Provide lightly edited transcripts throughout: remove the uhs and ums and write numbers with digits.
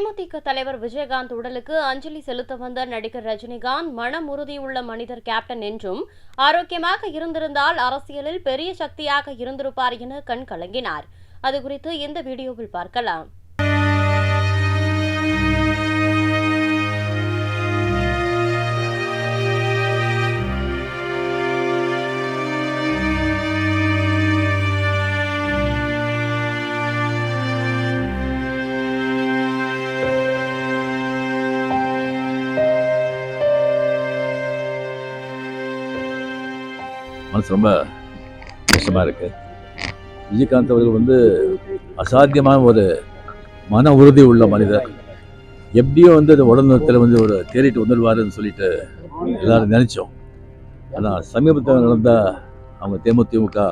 தேமுதிக தலைவர் விஜயகாந்த் உடலுக்கு அஞ்சலி செலுத்த வந்த நடிகர் ரஜினிகாந்த் மனம் உறுதியுள்ள மனிதர் கேப்டன் என்றும் ஆரோக்கியமாக இருந்திருந்தால் அரசியலில் பெரிய சக்தியாக இருந்திருப்பார் என கண் கலங்கினார். அது குறித்து இந்த வீடியோவில் பார்க்கலாம். மனசு ரொம்ப கஷ்டமாக இருக்குது. விஜயகாந்த் அவர்கள் அசாத்தியமான ஒரு மன உறுதி உள்ள மனிதர். எப்படியோ அந்த உடல்நலத்தில் ஒரு தேறிட்டு வந்துடுவாருன்னு சொல்லிட்டு எல்லாரும் நினச்சோம். ஆனால் சமீபத்தில் நடந்த அவங்க தேமுதிக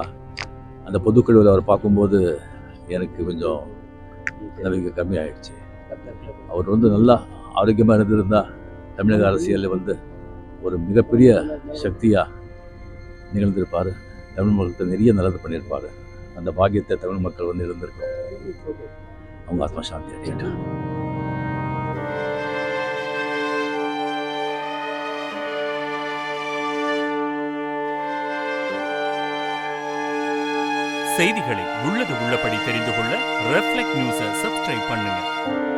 அந்த பொதுக்குழுவில் அவர் பார்க்கும்போது எனக்கு கொஞ்சம் நம்பிக்கை கம்மியாயிடுச்சு. அவர் நல்லா ஆரோக்கியமாக இருந்திருந்தால் தமிழக அரசியலில் ஒரு மிகப்பெரிய சக்தியாக நிகழ்ந்திருப்பார். தமிழ் மக்களுக்கு நிறைய நல்லது பண்ணியிருப்பார். அந்த பாக்கியத்தை தமிழ் மக்கள் இருந்திருக்கோம். அவங்க ஆத்மா சாந்தி அடையட்டும். செய்திகளை உள்ளது உள்ளபடி தெரிந்து கொள்ள ரெஃப்ளெக்ட் நியூஸை சப்ஸ்கிரைப் பண்ணுங்க.